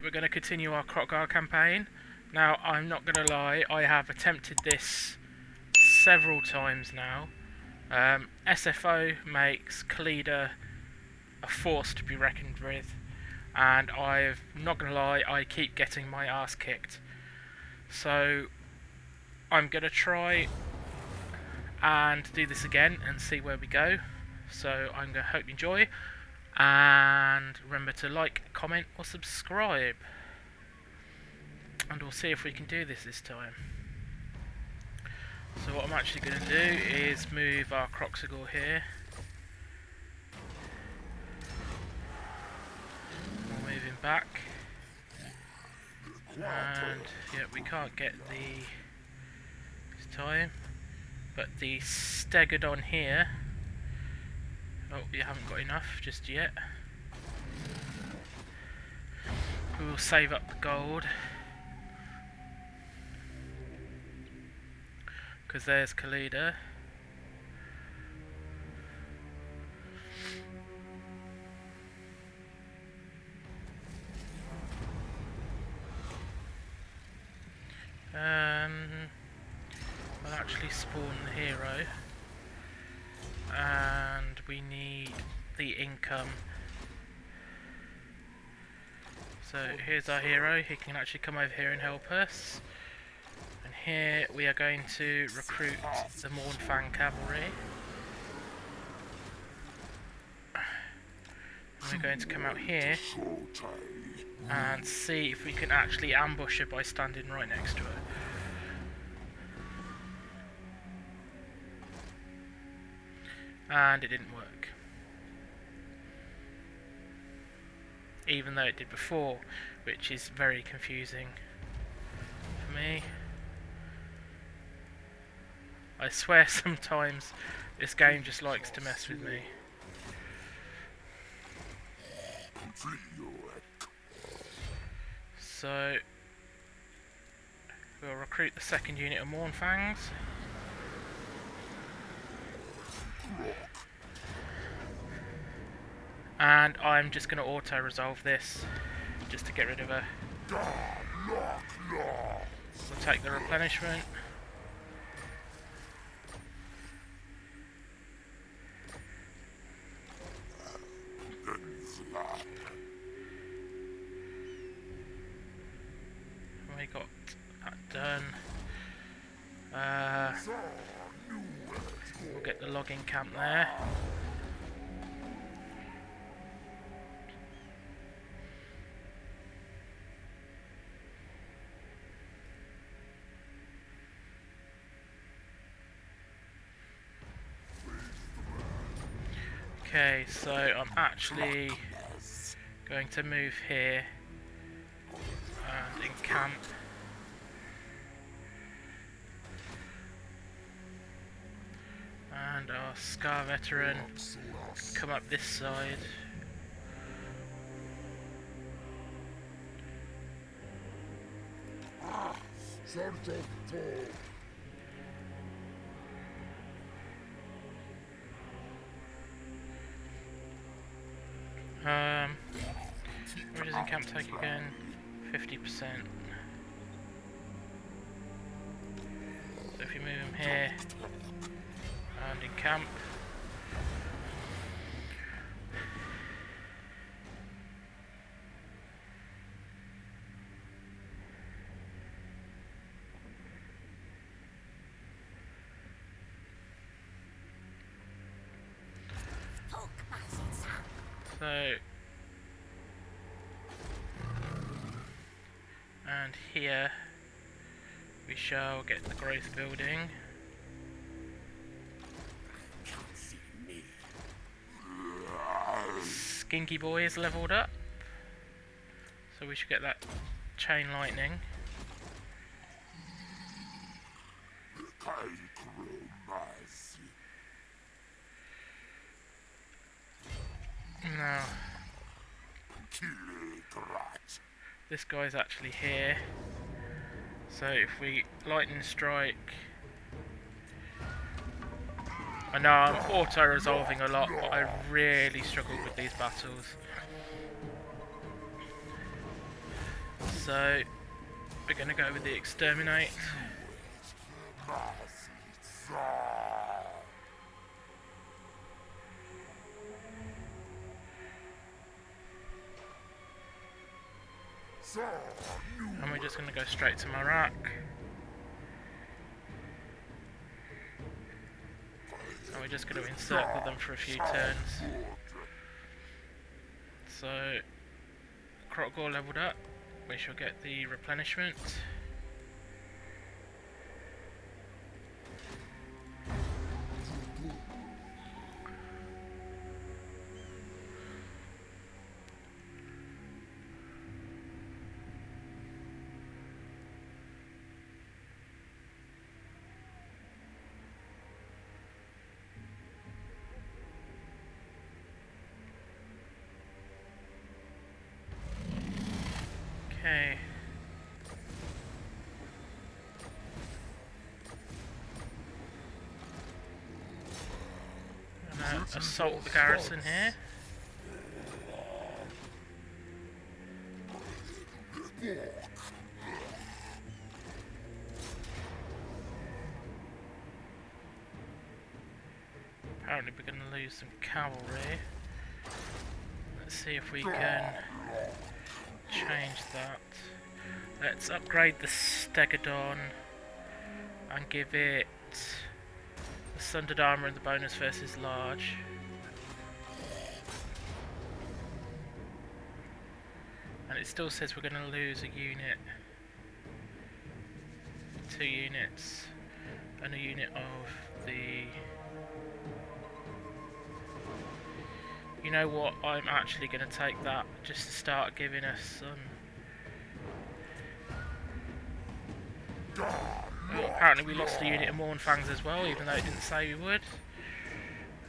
We're going to continue our Kroq'gar campaign. Now, I'm not going to lie, I have attempted this several times now. SFO makes Khalida a force to be reckoned with, and I'm not going to lie, I keep getting my ass kicked. So, I'm going to try and do this again and see where we go. So, I'm going to hope you enjoy. And remember to like, comment or subscribe. And we'll see if we can do this time. So what I'm actually going to do is move our Kroq'gar here. We'll move him back. And yeah, we can't get this time. But the Stegodon here. Oh, you haven't got enough just yet. We'll save up the gold. Because there's Khalida. I'll actually spawn the hero. And we need the income. So here's our hero. He can actually come over here and help us. And here we are going to recruit the Mournfang cavalry. And we're going to come out here and see if we can actually ambush her by standing right next to her. And it didn't work. Even though it did before, which is very confusing for me. I swear sometimes this game just likes to mess with me. So we'll recruit the second unit of Mournfangs. And I'm just going to auto-resolve this, just to get rid of her. We'll take the replenishment. We got that done. We'll get the logging camp there. Okay, so I'm actually going to move here and encamp. And our Scar veteran come up this side. Where does encamp take again? 50%. So if you move him here and encamp. So, and here we shall get the growth building. Skinky boy is leveled up, so we should get that chain lightning. Now, this guy's actually here, so if we lightning strike I know I'm auto-resolving a lot, but I really struggled with these battles. So, we're going to go with the Exterminate. And we're just going to go straight to Marak. And we're just going to encircle them for a few turns. So, Kroq'gar leveled up. We shall get the replenishment. Okay. Gonna assault the garrison here. Apparently we're going to lose some cavalry. Let's see if we can change that. Let's upgrade the Stegodon and give it the Sundered Armour and the bonus versus large. And it still says we're going to lose a unit, 2 units, and a unit of the... You know what, I'm actually going to take that just to start giving us some... Oh, apparently we lost a unit of Mournfangs as well, even though it didn't say we would.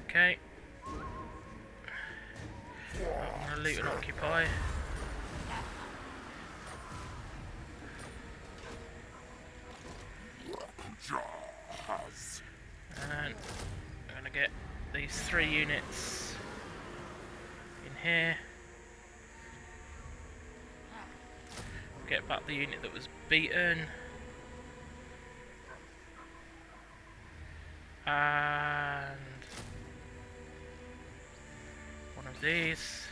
Okay. I'm going to loot and occupy. And I'm going to get these 3 units in here. Get back the unit that was beaten. And one of these.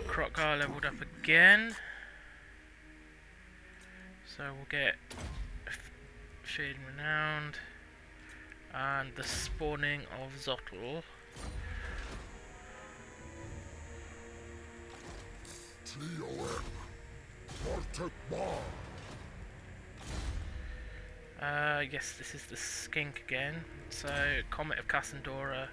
Kroq'gar leveled up again. So we'll get Feared and Renowned and the spawning of Zotl. Yes, this is the skink again. So, Comet of Cassandora.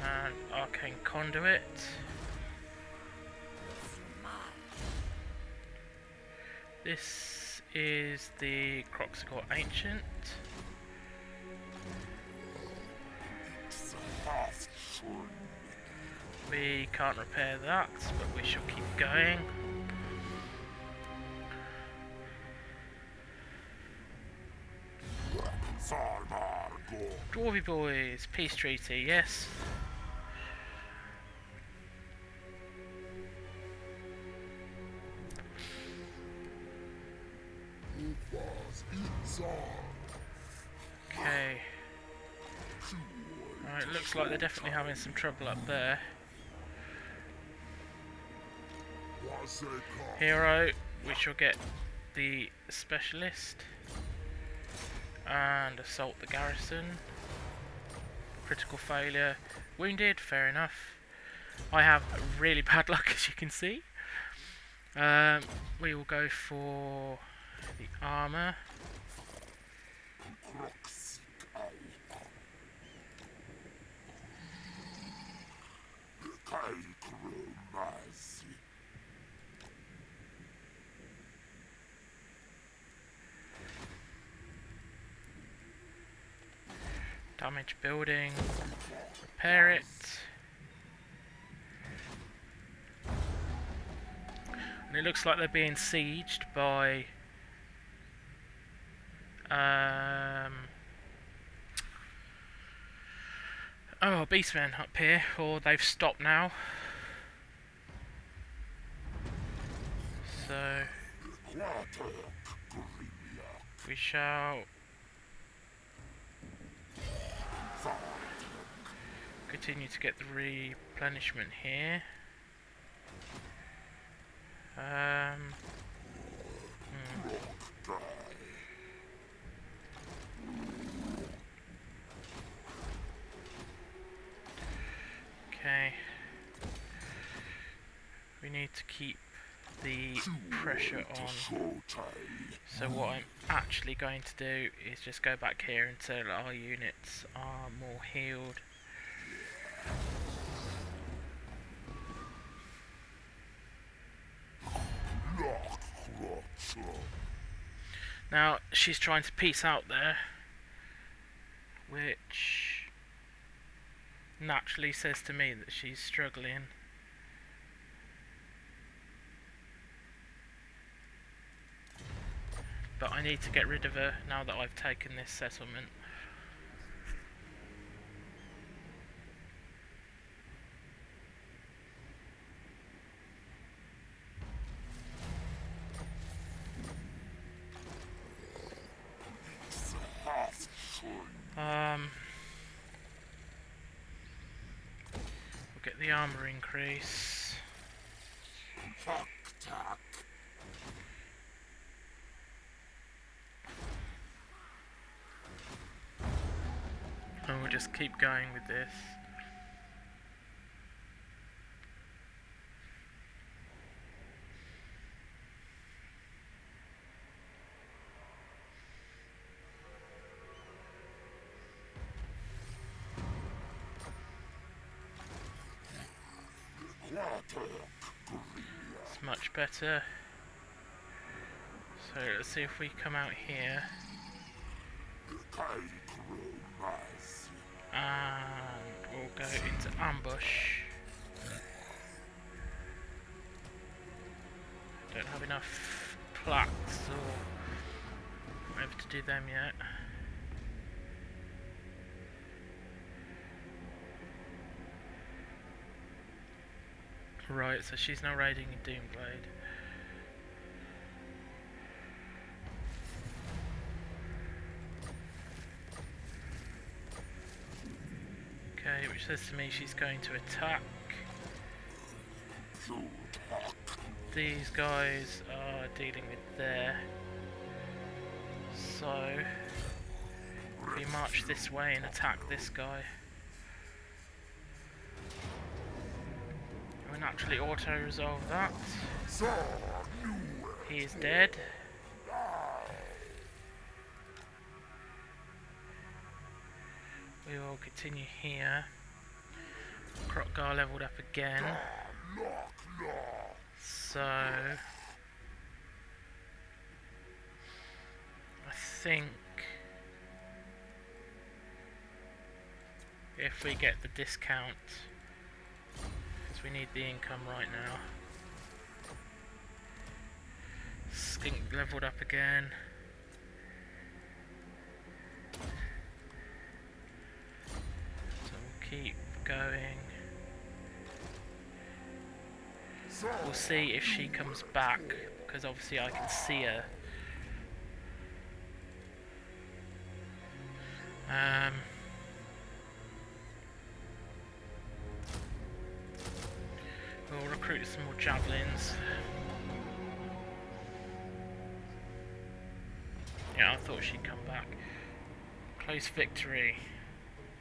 And Arcane Conduit. This is the Kroq'gar Ancient. We can't repair that, but we shall keep going. Dwarvy boys, peace treaty, yes. Okay. Right, looks like they're definitely having some trouble up there. Hero, we shall get the specialist and assault the garrison. Critical failure. Wounded, fair enough. I have really bad luck, as you can see. We will go for the armour. Damage building, repair it. And it looks like they're being sieged by beastmen up here, or they've stopped now. So we shall continue to get the replenishment here. Okay. We need to keep the pressure on. So what I'm actually going to do is just go back here until our units are more healed. Now she's trying to peace out there, which naturally says to me that she's struggling. But I need to get rid of her now that I've taken this settlement. We'll get the armor increase. And we'll just keep going with this. It's much better. So let's see if we come out here. And we'll go into ambush. Don't have enough plaques or whatever to do them yet. Right, so she's now raiding a Doomblade. Okay, which says to me she's going to attack. These guys are dealing with there. So we march this way and attack this guy. We'll naturally auto-resolve that. He is dead. We will continue here. Kroq'gar leveled up again. So I think if we get the discount, because we need the income right now. Skink leveled up again. So we'll keep going. We'll see if she comes back, because obviously I can see her. We'll recruit some more javelins. Yeah, I thought she'd come back. Close victory.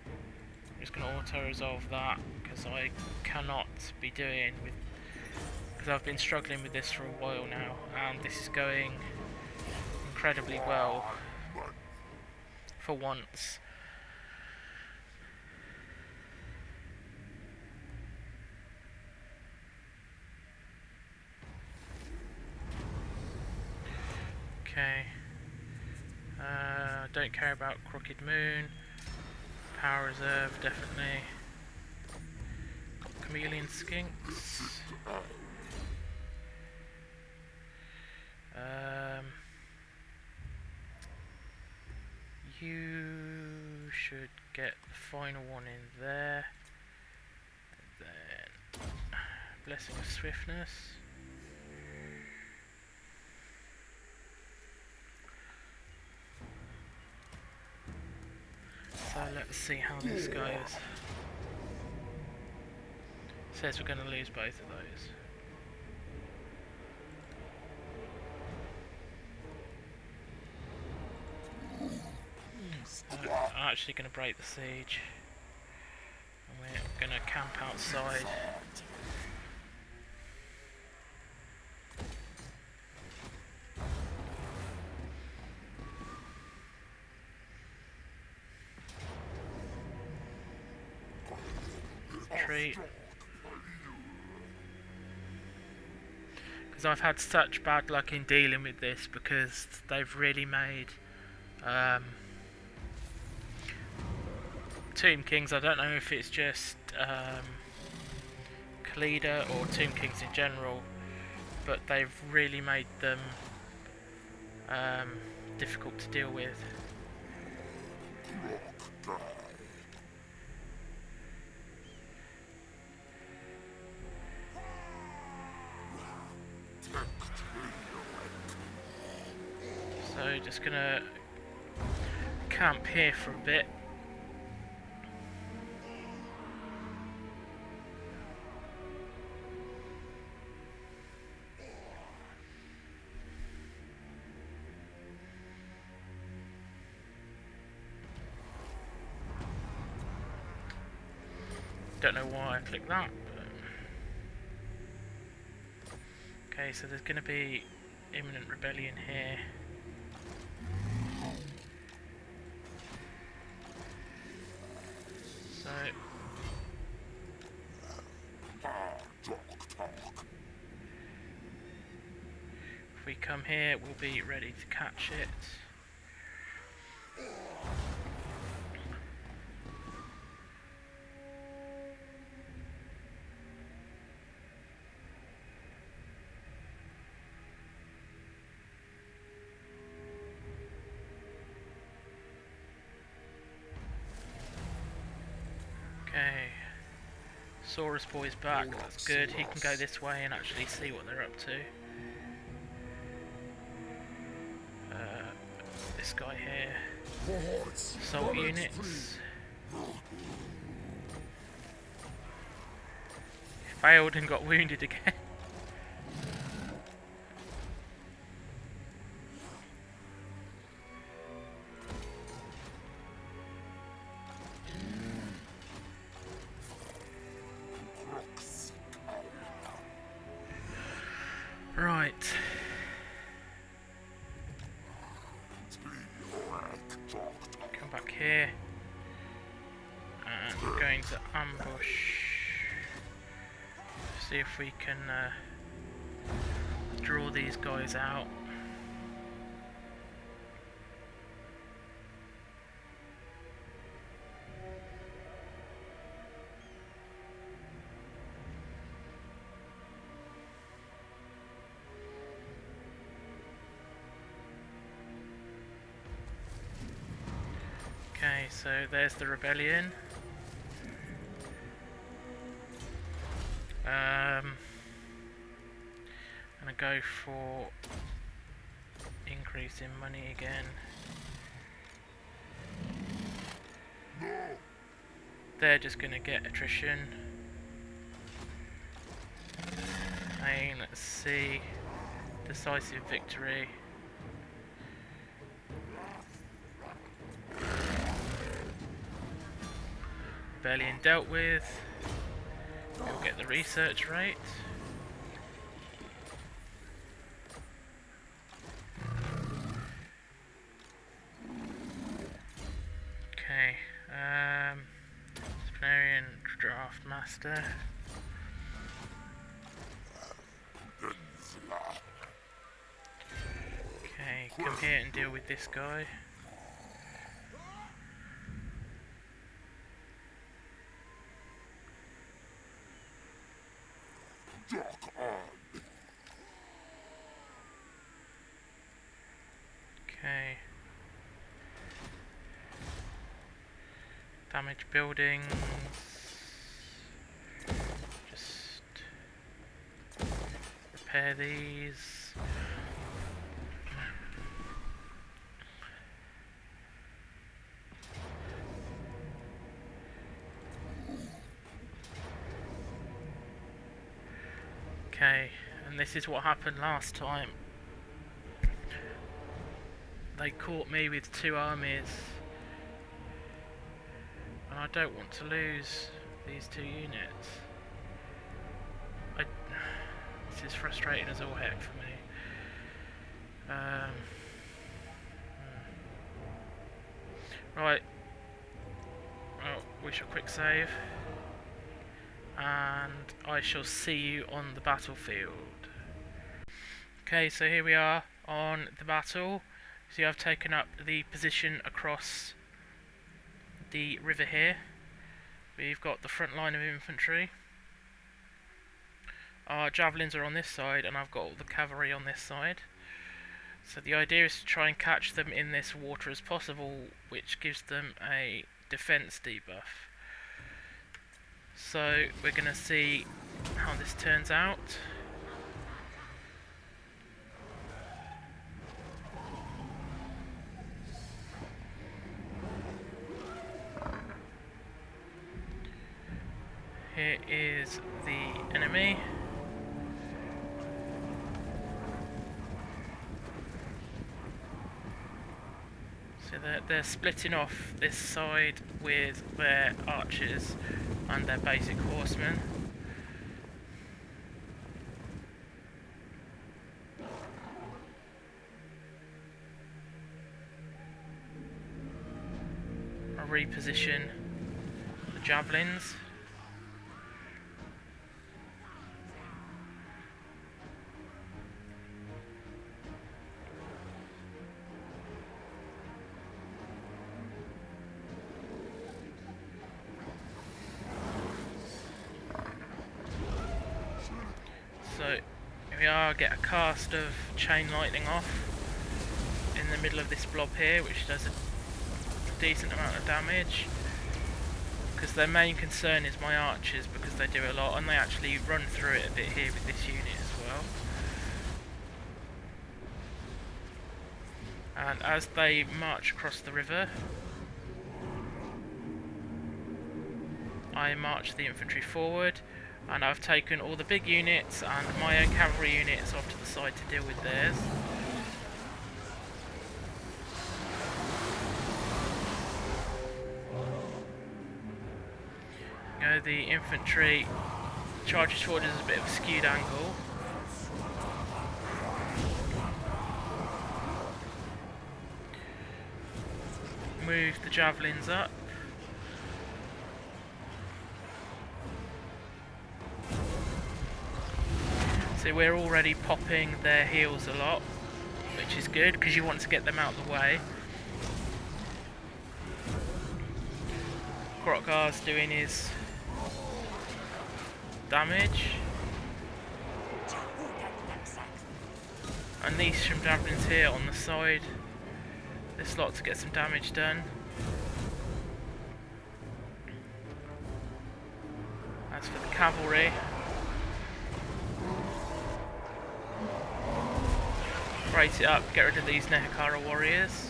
I'm just going to auto-resolve that, because I cannot be doing with... because I've been struggling with this for a while now, and this is going incredibly well for once. Okay. Don't care about Crooked Moon. Power Reserve, definitely. Chameleon Skinks. get the final one in there. And then Blessing of Swiftness. So let's see how this goes. Says we're going to lose both of those. I'm actually going to break the siege. And we're going to camp outside. Retreat. Because I've had such bad luck in dealing with this, because they've really made Tomb Kings, I don't know if it's just Khalida or Tomb Kings in general, but they've really made them difficult to deal with. So just gonna camp here for a bit. Don't know why I clicked that. But okay, so there's going to be Imminent Rebellion here. So if we come here, we'll be ready to catch it. Okay, Saurus Boy's back, that's good. He can go this way and actually see what they're up to. This guy here, assault units. Failed and got wounded again. Right. Come back here. And we're going to ambush. See if we can draw these guys out. Okay, so there's the rebellion. I'm gonna go for increase in money again. They're just gonna get attrition. And let's see, decisive victory. Rebellion dealt with. We'll get the research rate. Okay, disciplinarian draft master. Okay, come here and deal with this guy. Okay. damaged buildings. Just repair these. Okay, and this is what happened last time. They caught me with 2 armies. And I don't want to lose these 2 units. This is frustrating as all heck for me. Right. Well, we shall quick save. And I shall see you on the battlefield. Okay, so here we are on the battle. So I've taken up the position across the river here. We've got the front line of infantry. Our javelins are on this side, and I've got all the cavalry on this side. So the idea is to try and catch them in this water as possible, which gives them a defense debuff. So we're going to see how this turns out. Here is the enemy. So they're splitting off this side with their archers and their basic horsemen. I'll reposition the javelins. So here we are, get a cast of chain lightning off in the middle of this blob here, which does a decent amount of damage. Because their main concern is my archers, because they do a lot, and they actually run through it a bit here with this unit as well. And as they march across the river, I march the infantry forward. And I've taken all the big units and my own cavalry units off to the side to deal with theirs. You know, the infantry charges forward at a bit of a skewed angle. Move the javelins up. So we're already popping their heels a lot, which is good because you want to get them out of the way. Kroq'gar's doing his damage. And these from javelins here on the side. This lot to get some damage done. As for the cavalry, rate it up, get rid of these Nehekara warriors.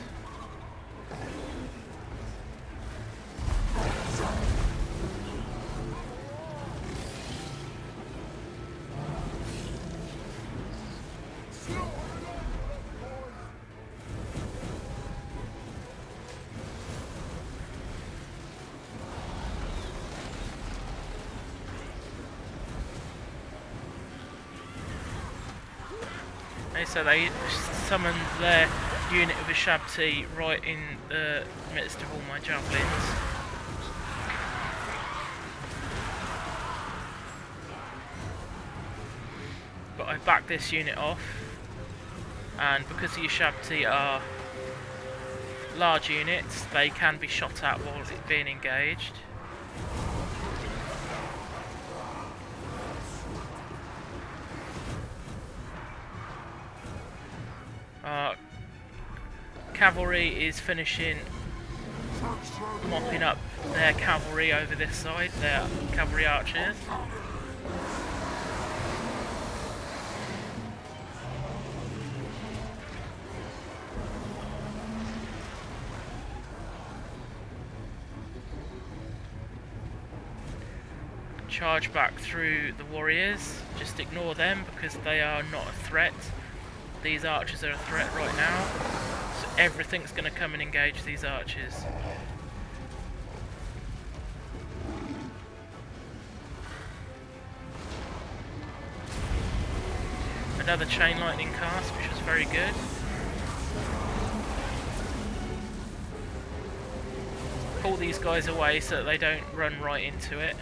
So they summoned their unit of Ashabti right in the midst of all my javelins. But I backed this unit off, and because the Ashabti are large units, they can be shot at while it's being engaged. Cavalry is finishing mopping up their cavalry over this side, their cavalry archers. Charge back through the warriors, just ignore them because they are not a threat. These archers are a threat right now, so everything's going to come and engage these archers. Another chain lightning cast, which was very good. Pull these guys away so that they don't run right into it.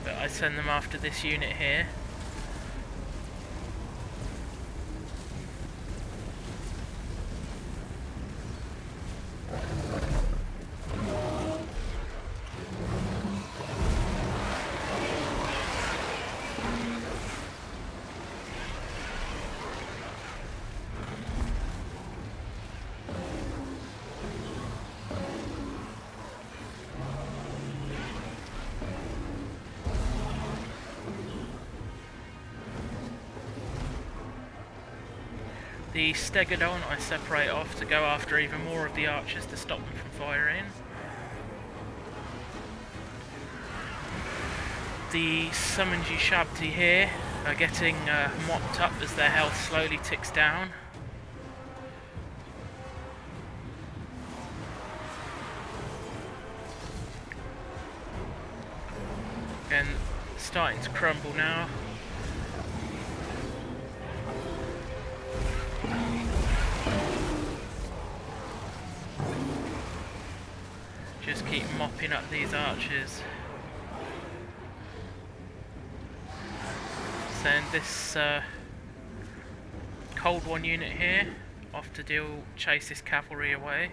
But I send them after this unit here. The Stegodon I separate off to go after even more of the archers to stop them from firing. The Summonji Shabti here are getting mopped up as their health slowly ticks down. And starting to crumble now. Just keep mopping up these archers. Send this Cold One unit here off to chase this cavalry away.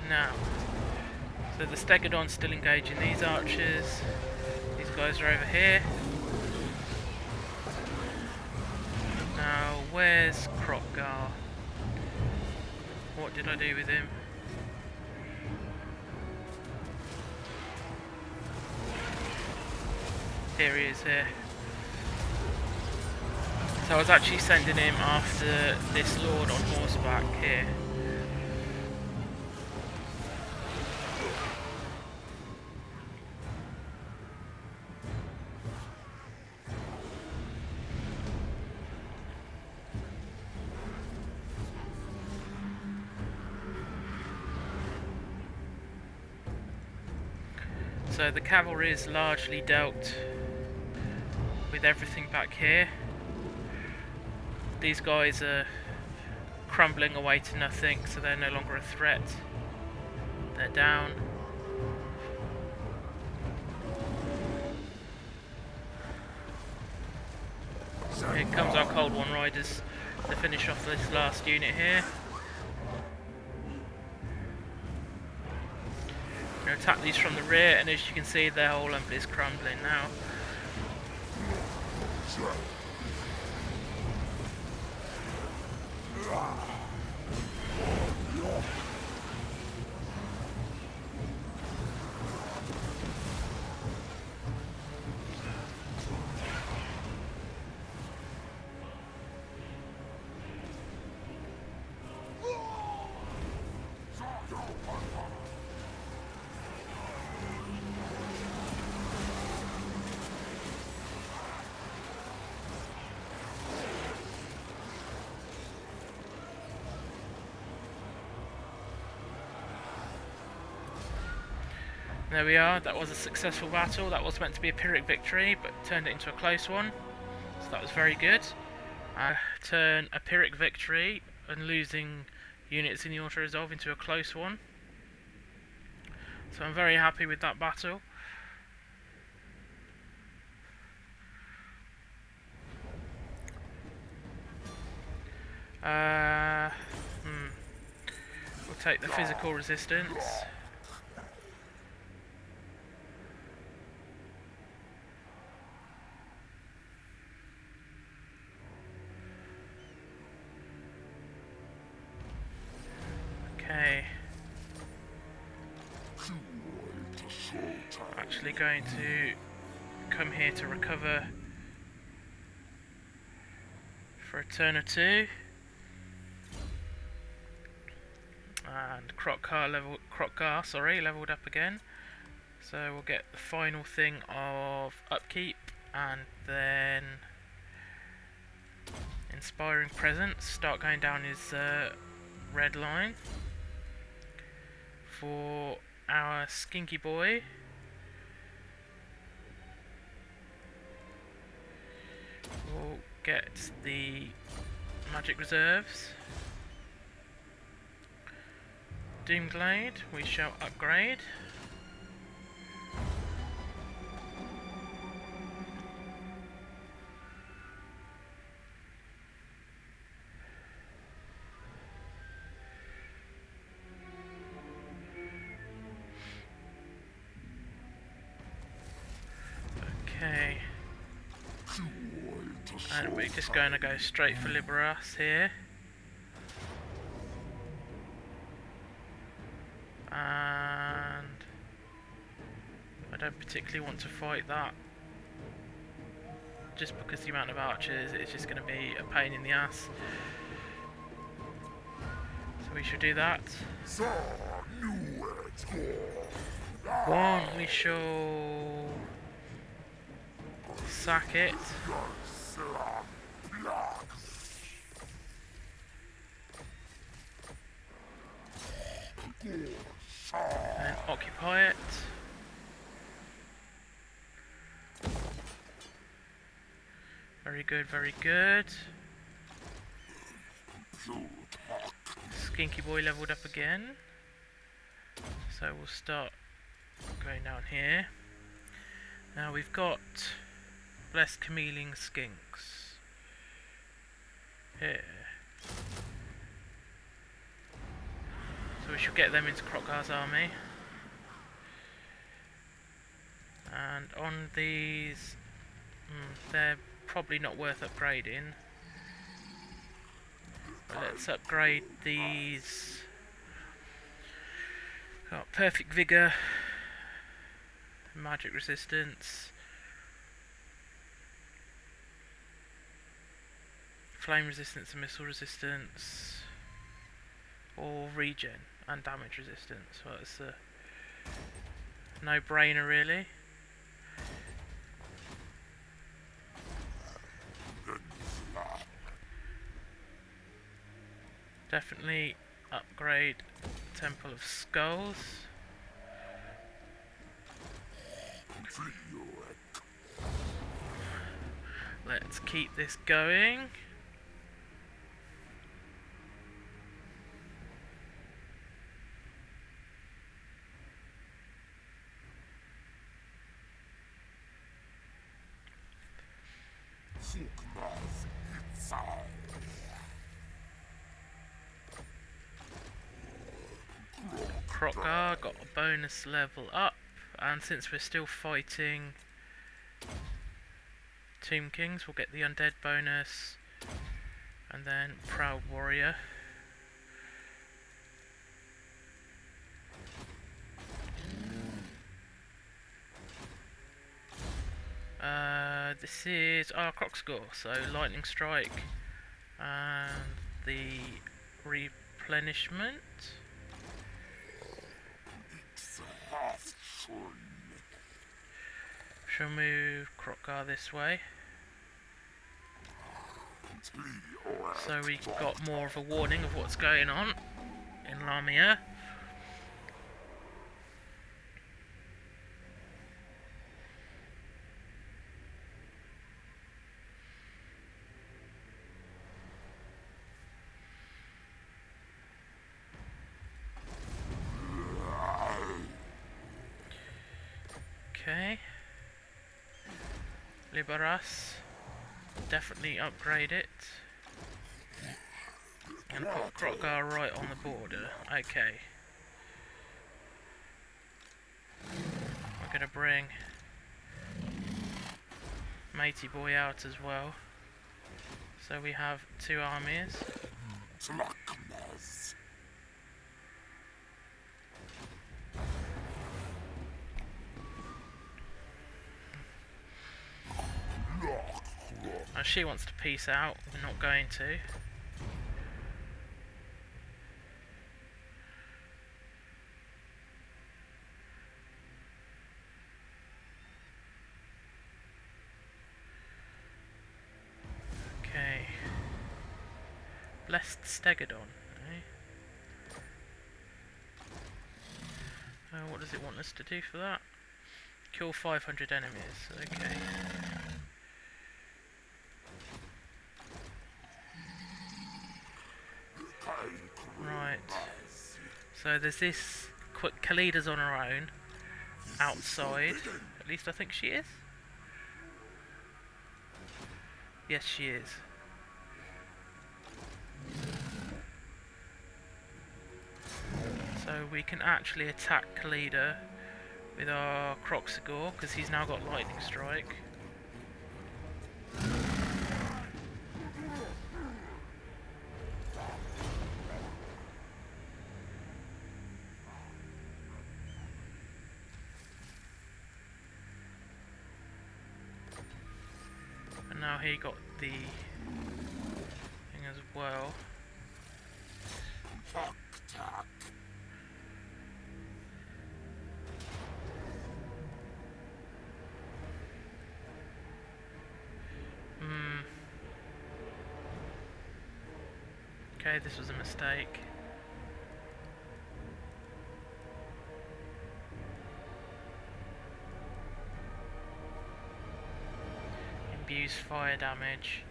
Now, so the Stegodon's still engaging these archers. These guys are over here. Now, where's Kroq'gar? What did I do with him? Here he is here. So I was actually sending him after this lord on horseback here. So the cavalry is largely dealt with everything back here. These guys are crumbling away to nothing, so they're no longer a threat. They're down. Here comes our Cold One Riders to finish off this last unit here. Going to attack these from the rear, and as you can see, their whole ump is crumbling now. There we are, that was a successful battle. That was meant to be a Pyrrhic victory, but turned it into a close one. So that was very good. Turn a Pyrrhic victory and losing units in the auto-resolve into a close one. So I'm very happy with that battle. We'll take the physical resistance. Okay. Actually going to come here to recover for a turn or two. And Kroq'gar leveled up again. So we'll get the final thing of upkeep and then inspiring presence. Start going down his red line. For our skinky boy, we'll get the magic reserves. Doomglade we shall upgrade. Okay. And we're just going to go straight for Liberas here. And I don't particularly want to fight that, just because the amount of archers is just going to be a pain in the ass. So we should do that. One, we shall sack it. And occupy it. Very good, very good. Skinky boy leveled up again. So we'll start going down here. Now we've got Blessed Cameling Skinks here. So we should get them into Kroq'gar's army. And on these, they're probably not worth upgrading. But let's upgrade these. Got perfect vigor, magic resistance, flame resistance and missile resistance, or regen and damage resistance. Well, it's a no-brainer really. Definitely upgrade Temple of Skulls. Let's keep this going. Kroq'gar got a bonus level up, and since we're still fighting Tomb Kings, we'll get the undead bonus, and then Proud Warrior. This is our Kroq'gar, so Lightning Strike and the replenishment. Shall move Kroq'gar this way, so we got more of a warning of what's going on in Lamia. Okay. Liberas. Definitely upgrade it. And put Kroq'gar right on the border. Okay. We're gonna bring Matey Boy out as well. So we have 2 armies. Now she wants to peace out, we're not going to. Okay. Blessed Stegodon, eh? What does it want us to do for that? Kill 500 enemies, okay. Right. So there's this Khalida's on her own. Outside. At least I think she is. Yes, she is. So we can actually attack Khalida with our Kroq'gar, because he's now got lightning strike. And now he got the thing as well. Okay, this was a mistake. Imbues fire damage.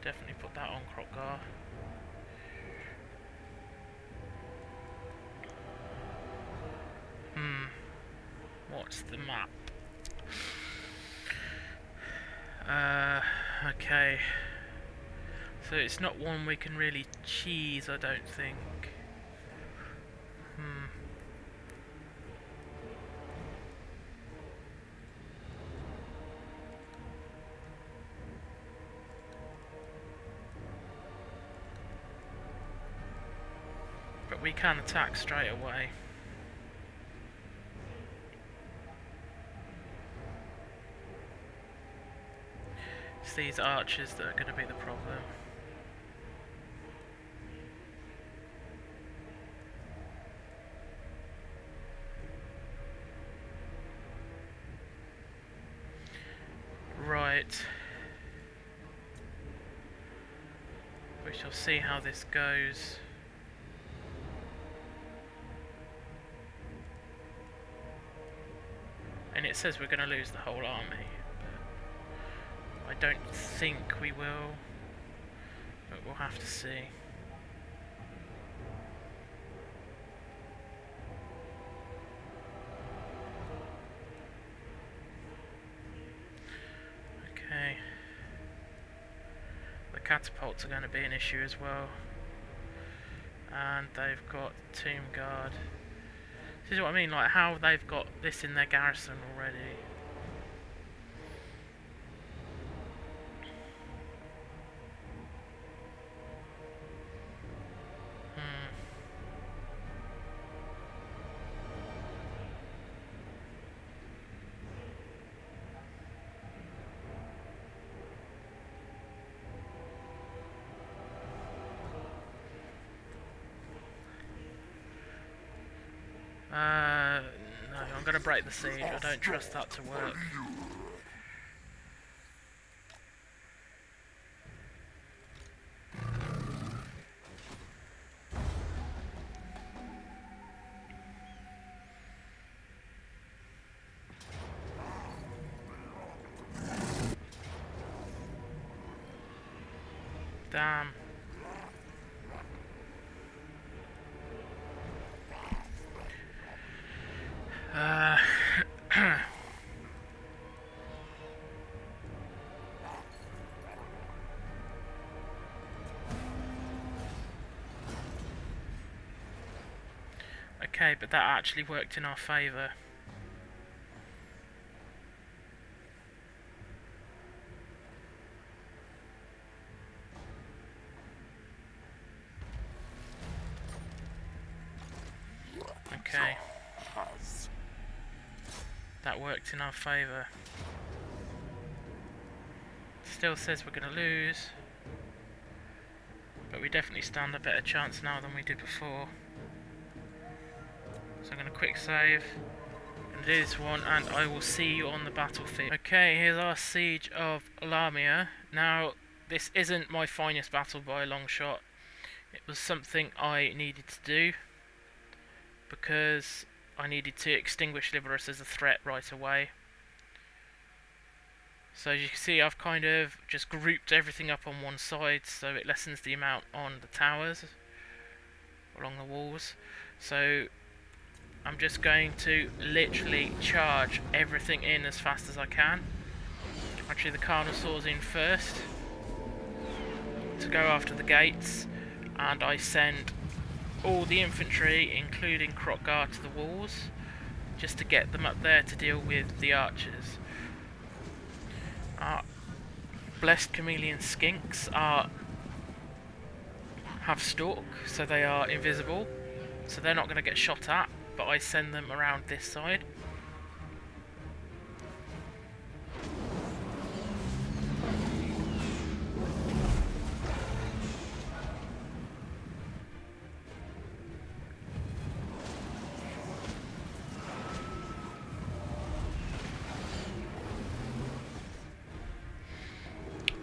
Definitely put that on Kroq'gar. What's the map? Okay. So it's not one we can really cheese, I don't think. But we can attack straight away. It's these archers that are going to be the problem. Right. We shall see how this goes. And it says we're going to lose the whole army. But I don't think we will. But we'll have to see. Okay. The catapults are going to be an issue as well. And they've got Tomb Guard. This is what I mean, like how they've got this in their garrison already. No, I'm gonna break the siege. I don't trust that to work. Damn. Okay, but that actually worked in our favour. Okay. That worked in our favour. Still says we're going to lose, but we definitely stand a better chance now than we did before. So I'm going to quick save, I'm going to do this one, and I will see you on the battlefield. Okay, here's our siege of Lamia. Now, this isn't my finest battle by a long shot. It was something I needed to do, because I needed to extinguish Liberus as a threat right away. So as you can see, I've kind of just grouped everything up on one side so it lessens the amount on the towers along the walls. So I'm just going to literally charge everything in as fast as I can. Actually, the Carnosaur's in first to go after the gates, and I send all the infantry, including Kroq'gar, to the walls, just to get them up there to deal with the archers. Our blessed chameleon skinks have stalk, so they are invisible, so they're not going to get shot at, but I send them around this side.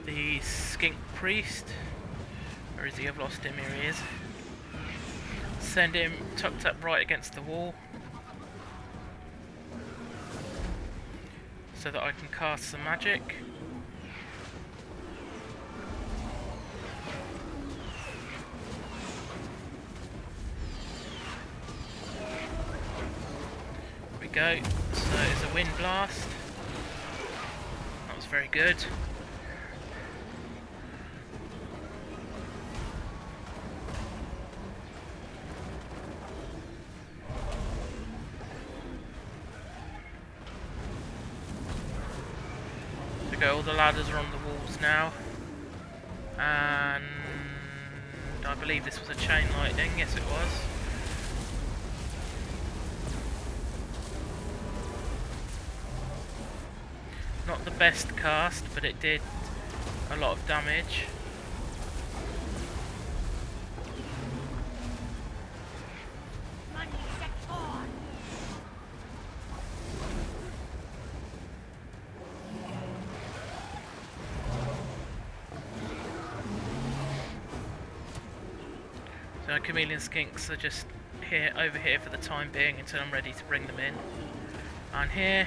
The skink priest, where is he? I've lost him, here he is. Send him tucked up right against the wall so that I can cast some magic. There we go. So it's a wind blast. That was very good. All the ladders are on the walls now, and I believe this was a chain lightning. Yes, it was. Not the best cast, but it did a lot of damage. So chameleon skinks are just over here for the time being until I'm ready to bring them in. And here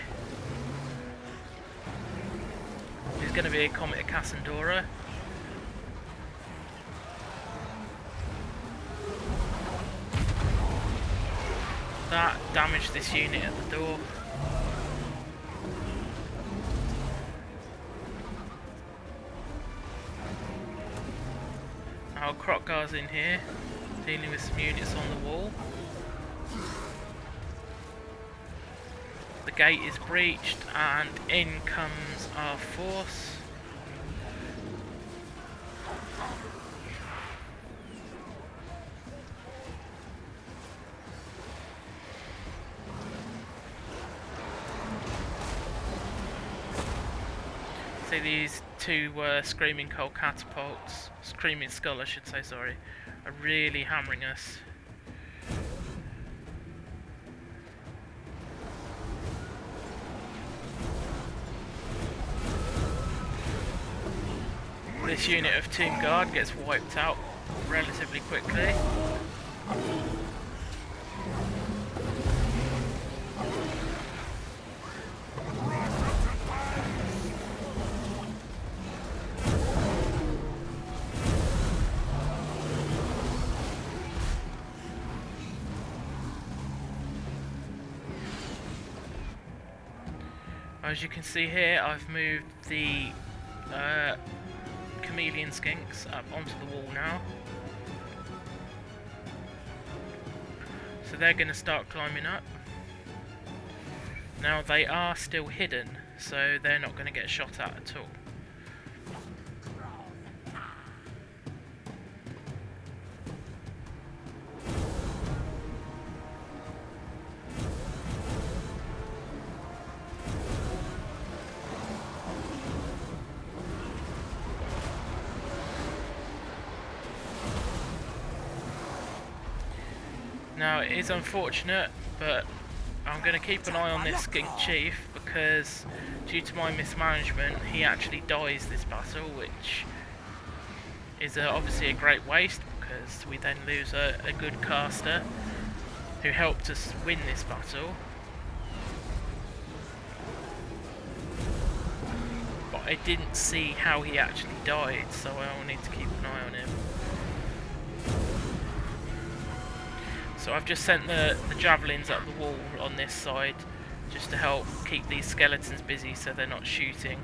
is going to be a Comet of Cassandora. That damaged this unit at the door. Now Kroq'gar's in here, dealing with some units on the wall. The gate is breached and in comes our force. So these two Screaming Skull catapults, Screaming Skull I should say, sorry, are really hammering us. This unit of Tomb Guard gets wiped out relatively quickly. As you can see here, I've moved the chameleon skinks up onto the wall now. So they're going to start climbing up. Now they are still hidden, so they're not going to get shot at all. Now it is unfortunate, but I'm going to keep an eye on this skink chief because due to my mismanagement he actually dies this battle, which is obviously a great waste because we then lose a good caster who helped us win this battle. But I didn't see how he actually died, so I will need to keep an eye on him. So I've just sent the javelins up the wall on this side just to help keep these skeletons busy so they're not shooting.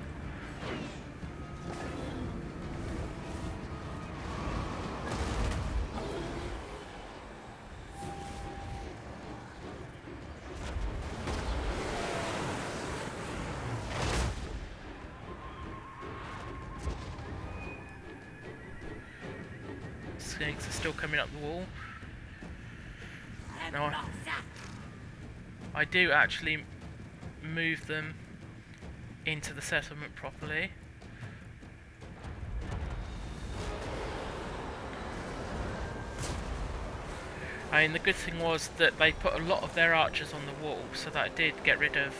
Skinks are still coming up the wall. Now, I do actually move them into the settlement properly. I mean, the good thing was that they put a lot of their archers on the wall, so that did get rid of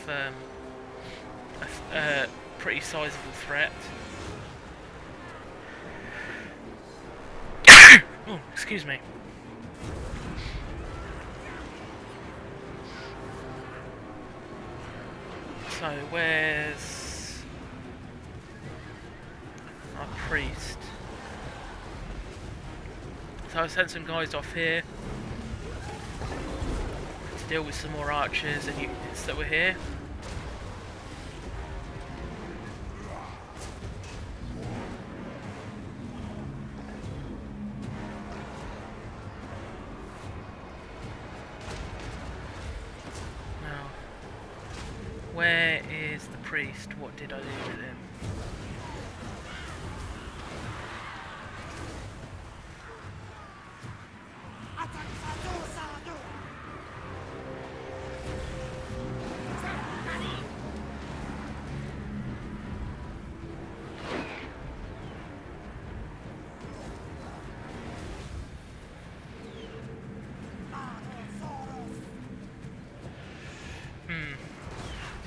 a pretty sizable threat. Oh, excuse me. So, where's our priest? So I sent some guys off here to deal with some more archers and units that were here. Where is the priest? What did I do with him?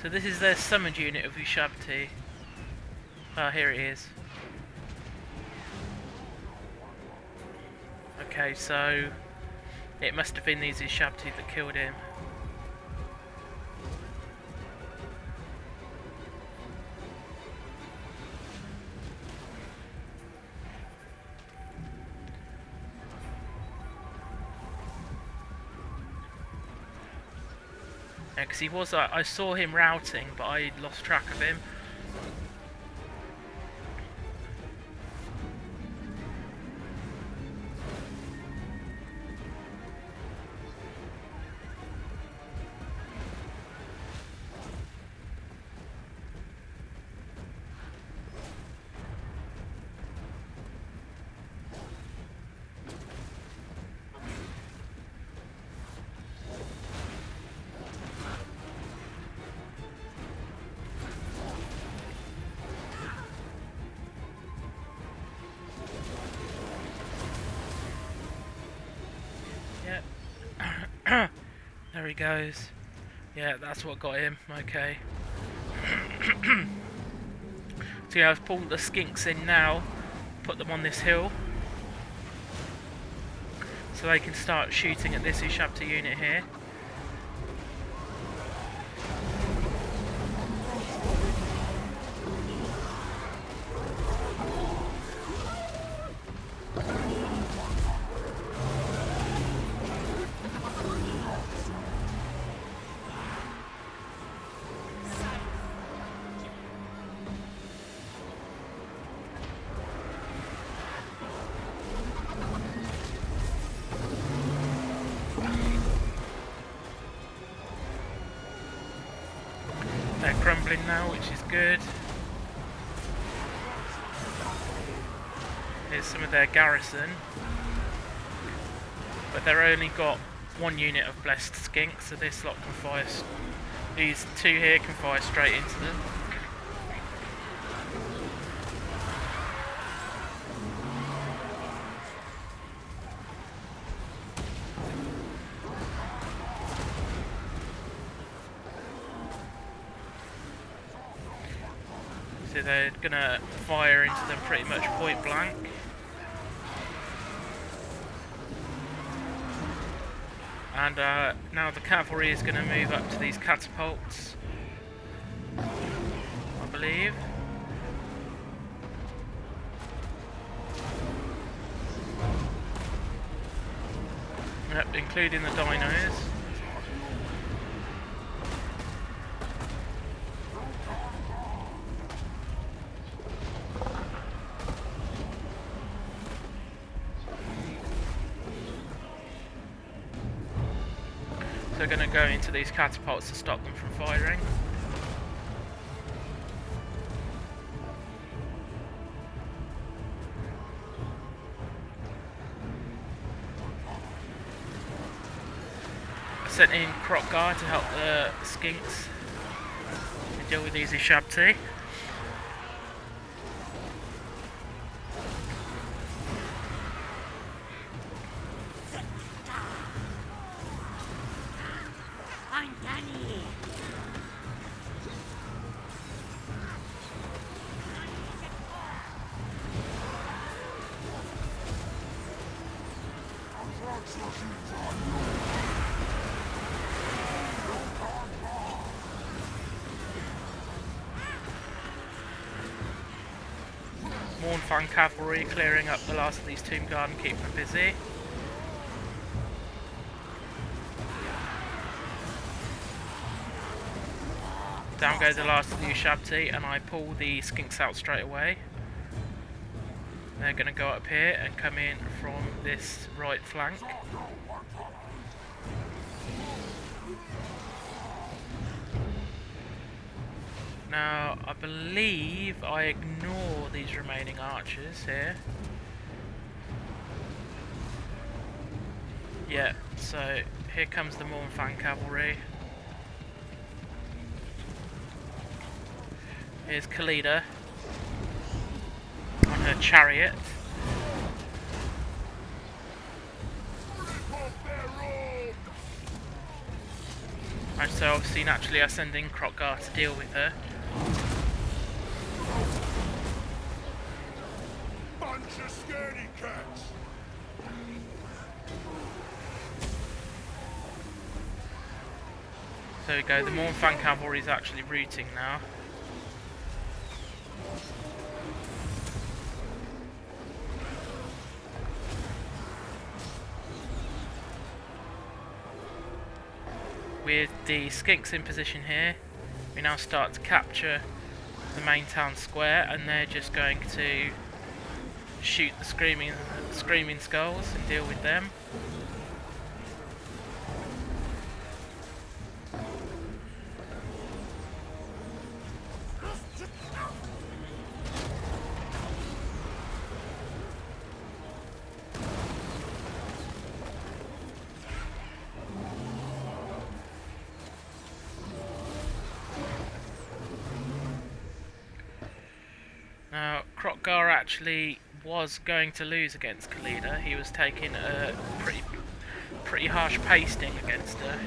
So this is their summoned unit of Ushabti. Ah, here it is. Okay, so it must have been these Ushabti that killed him. Because he was, I saw him routing, but I lost track of him. There he goes. Yeah, that's what got him. Okay. So yeah, I've pulled the skinks in now, put them on this hill, so they can start shooting at this Ushabti unit here. They're crumbling now, which is good. Here's some of their garrison. But they're only got one unit of blessed skinks, so this lot can fire. These two here can fire straight into them. So they're gonna fire into them pretty much point blank. And now the cavalry is going to move up to these catapults, I believe. Yep, including the dinos. So we're going to go into these catapults to stop them from firing. I sent in Kroq'gar to help the skinks deal with these Shabti. Mournfang cavalry clearing up the last of these tomb guard and keeping them busy. Down go the last of the Ushabti, and I pull the skinks out straight away. They're going to go up here and come in from this right flank. Now, I believe I ignore these remaining archers here. Yeah, so here comes the Mournfang cavalry. Here's Khalida on her chariot. And so obviously naturally I send in Kroq'gar to deal with her. Bunch of scaredy cats. There we go, the Mournfang cavalry is actually routing now. With the skinks in position here, we now start to capture the main town square, and they're just going to shoot the screaming skulls and deal with them. Now, Kroq'gar actually was going to lose against Khalida. He was taking a pretty harsh pasting against her.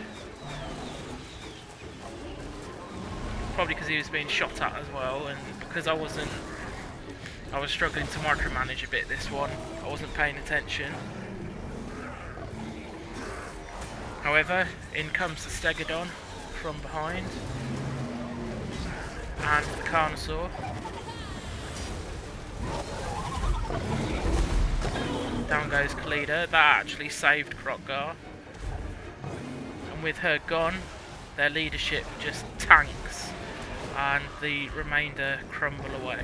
Probably because he was being shot at as well, and because I was struggling to micromanage a bit this one. I wasn't paying attention. However, in comes the Stegodon from behind, and the Carnosaur. Down goes Khalida. That actually saved Kroq'gar. And with her gone, their leadership just tanks, and the remainder crumble away.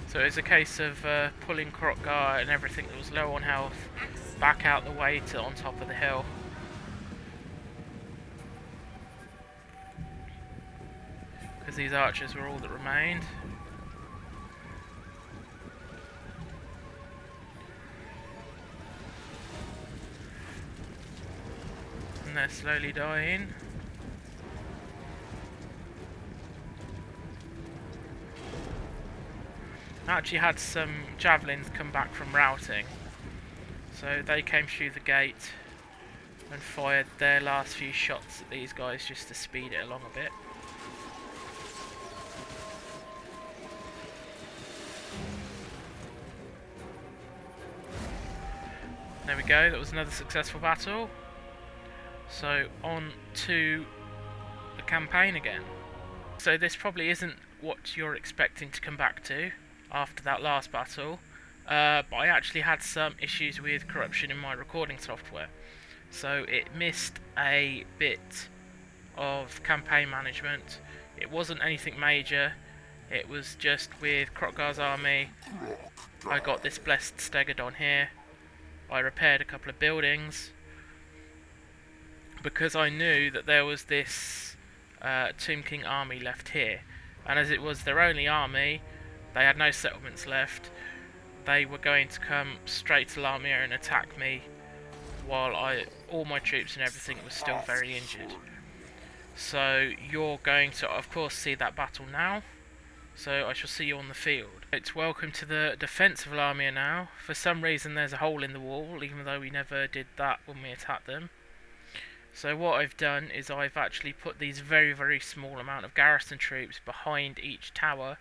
So it's a case of pulling Kroq'gar and everything that was low on health back out the way to on top of the hill. Because these archers were all that remained. And they're slowly dying. I actually had some javelins come back from routing. So they came through the gate and fired their last few shots at these guys just to speed it along a bit. There we go, that was another successful battle. So on to the campaign again. So this probably isn't what you're expecting to come back to after that last battle, but I actually had some issues with corruption in my recording software. So it missed a bit of campaign management. It wasn't anything major, it was just with Kroq'gar's army. I got this blessed Stegadon here. I repaired a couple of buildings because I knew that there was this Tomb King army left here, and as it was their only army, they had no settlements left. They were going to come straight to Lamia and attack me while all my troops and everything was still very injured. So you're going to of course see that battle now. So I shall see you on the field. It's welcome to the defence of Lamia now. For some reason there's a hole in the wall, even though we never did that when we attacked them. So what I've done is I've actually put these very small amount of garrison troops behind each tower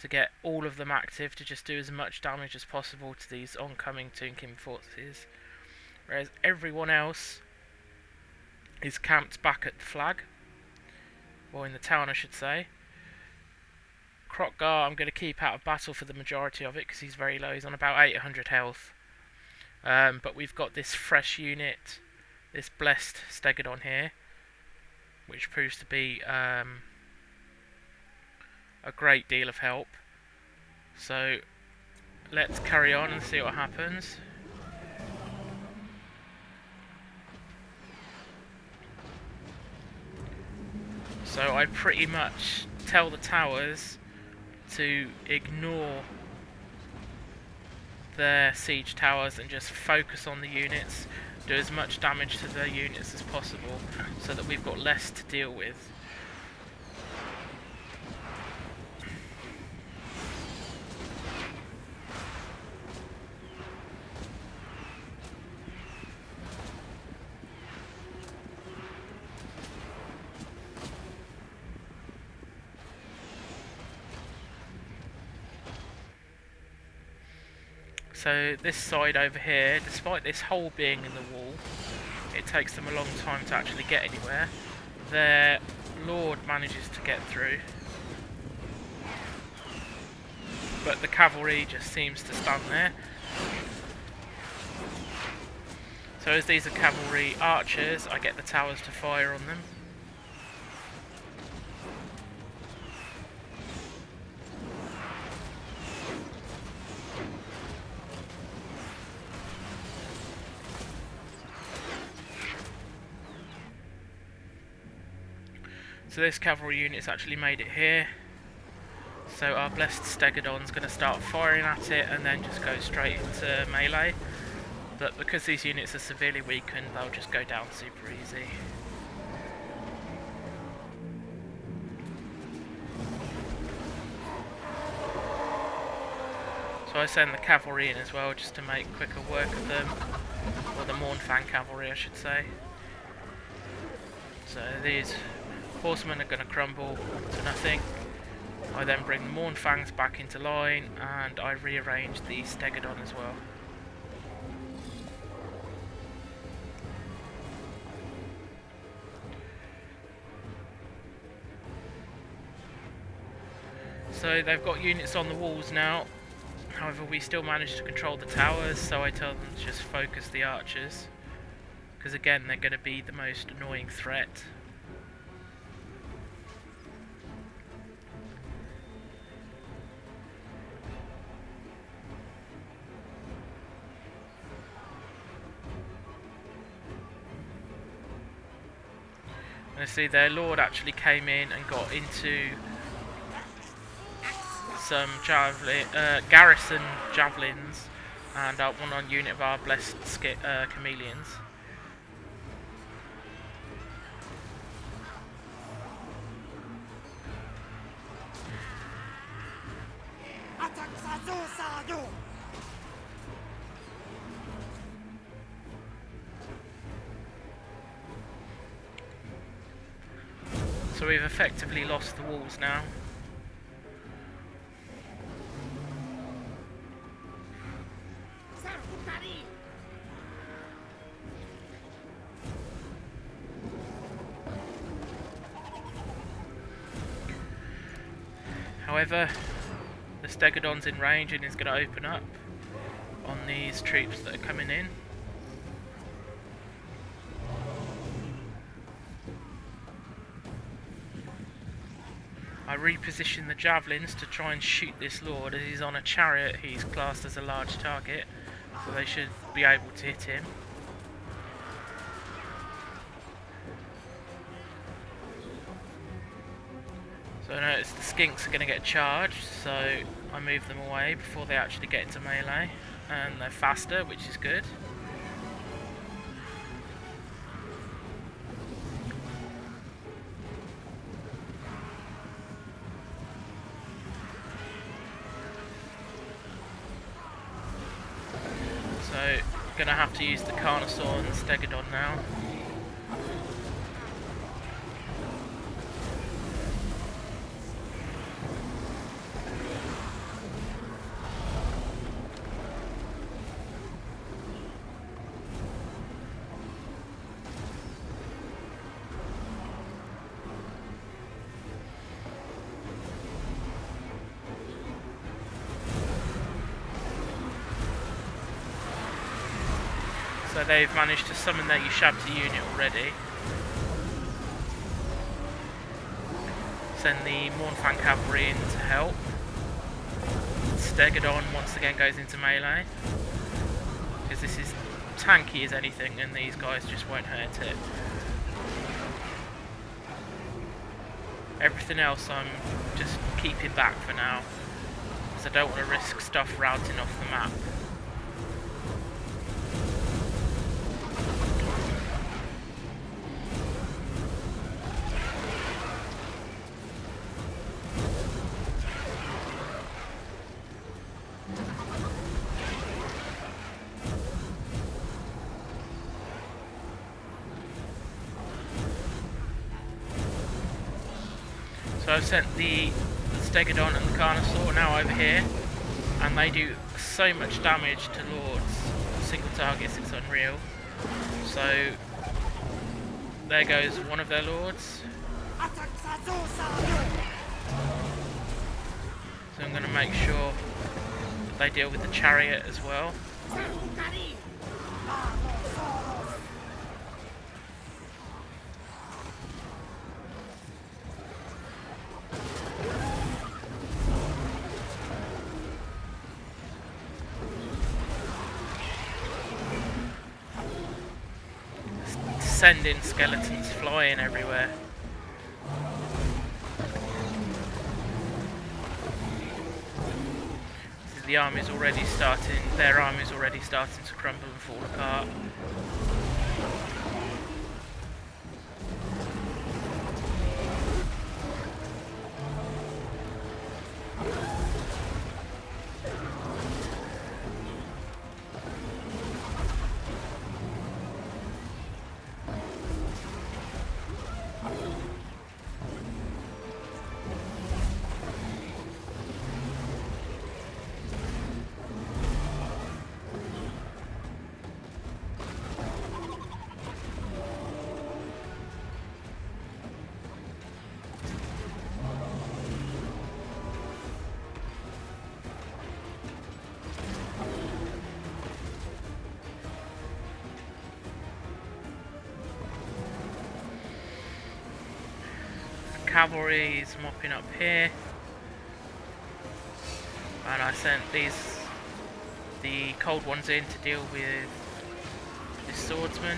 to get all of them active to just do as much damage as possible to these oncoming Tomb King forces. Whereas everyone else is camped back at the flag, or in the town I should say. Kroq'gar I'm going to keep out of battle for the majority of it because he's very low, he's on about 800 health. But we've got this fresh unit, this blessed Stegadon here, which proves to be a great deal of help. So let's carry on and see what happens. So I pretty much tell the towers to ignore their siege towers and just focus on the units, do as much damage to the units as possible so that we've got less to deal with. So this side over here, despite this hole being in the wall, it takes them a long time to actually get anywhere. Their lord manages to get through, but the cavalry just seems to stand there. So as these are cavalry archers, I get the towers to fire on them. So this cavalry unit's actually made it here. So our blessed Stegadon's going to start firing at it and then just go straight into melee. But because these units are severely weakened, they'll just go down super easy. So I send the cavalry in as well just to make quicker work of them. Or the Mournfang cavalry I should say. So these horsemen are going to crumble to nothing. I then bring the Mournfangs back into line and I rearrange the Stegadon as well. So they've got units on the walls now, however we still manage to control the towers, so I tell them to just focus the archers, because again they're going to be the most annoying threat. And see, their lord actually came in and got into some garrison javelins and one on unit of our blessed chameleons. So we've effectively lost the walls now. However, the Stegodon's in range and is going to open up on these troops that are coming in. I reposition the javelins to try and shoot this lord. As he's on a chariot, he's classed as a large target, so they should be able to hit him. So I notice the skinks are going to get charged, so I move them away before they actually get into melee, and they're faster, which is good. So, gonna have to use the Carnosaur and the Stegodon now. So they've managed to summon their Ushabti unit already. Send the Mournfang cavalry in to help. Stegodon once again goes into melee, because this is tanky as anything and these guys just won't hurt it. Everything else I'm just keeping back for now, because I don't want to risk stuff routing off the map. So I've sent the Stegodon and the Carnosaur now over here, and they do so much damage to lords, single targets, it's unreal. So there goes one of their lords. So I'm going to make sure that they deal with the chariot as well. Sending skeletons flying everywhere. So the army's already starting, their army's already starting to crumble and fall apart. Cavalry is mopping up here, and I sent the cold ones in to deal with this swordsman.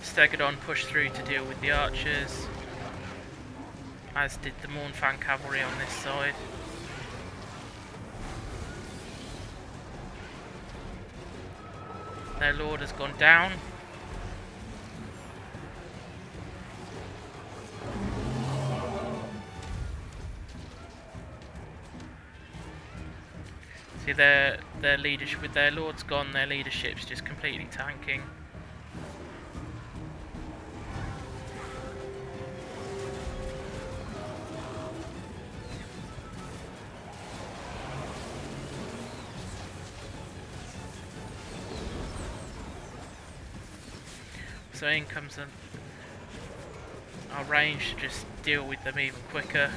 Stegodon pushed through to deal with the archers, as did the Mournfang cavalry on this side. Their lord has gone down. See, their leadership, with their lords gone, their leadership's just completely tanking. So in comes our range to just deal with them even quicker.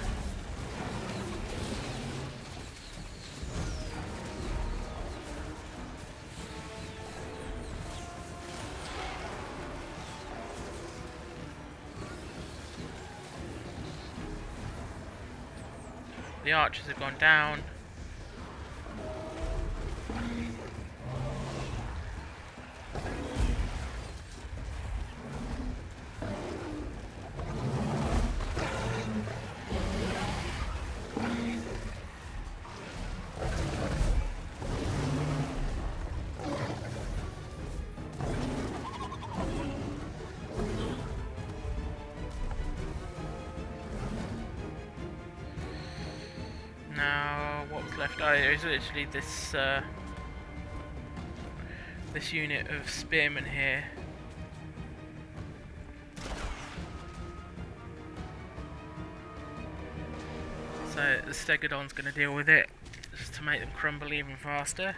The archers have gone down. Now, what was left? Oh, it was literally this this unit of spearmen here. So the Stegodon's going to deal with it, just to make them crumble even faster.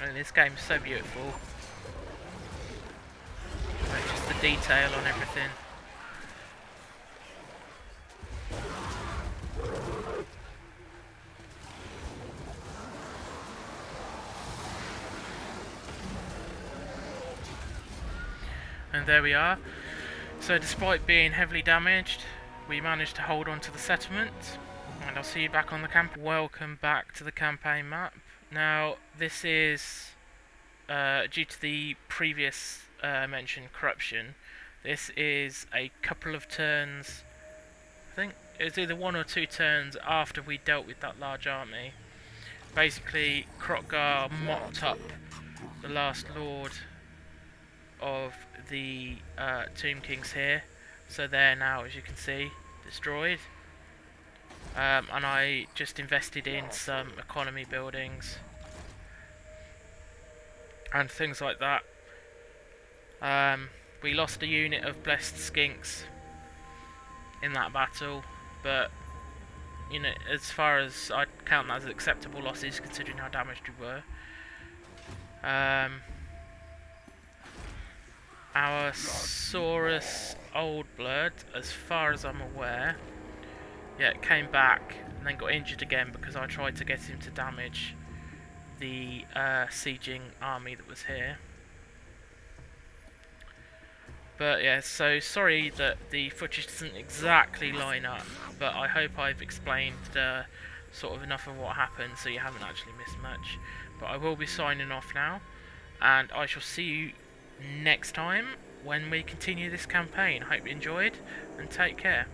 And this game's so beautiful. Like just the detail on everything. And there we are. So despite being heavily damaged, we managed to hold on to the settlement. And I'll see you back on the camp. Welcome back to the campaign map. Now, this is, due to the previous mentioned corruption, this is a couple of turns, I think it's either 1 or 2 turns after we dealt with that large army. Basically, Kroq'gar mopped up the last lord of the Tomb Kings here, so they're now, as you can see, destroyed. And I just invested in some economy buildings and things like that. We lost a unit of blessed skinks in that battle, but you know, as far as I'd count that as acceptable losses considering how damaged we were. Our Saurus Old Blood, as far as I'm aware, yeah, came back and then got injured again because I tried to get him to damage the sieging army that was here. But yeah, so sorry that the footage doesn't exactly line up, but I hope I've explained sort of enough of what happened so you haven't actually missed much. But I will be signing off now, and I shall see you next time when we continue this campaign. Hope you enjoyed, and take care.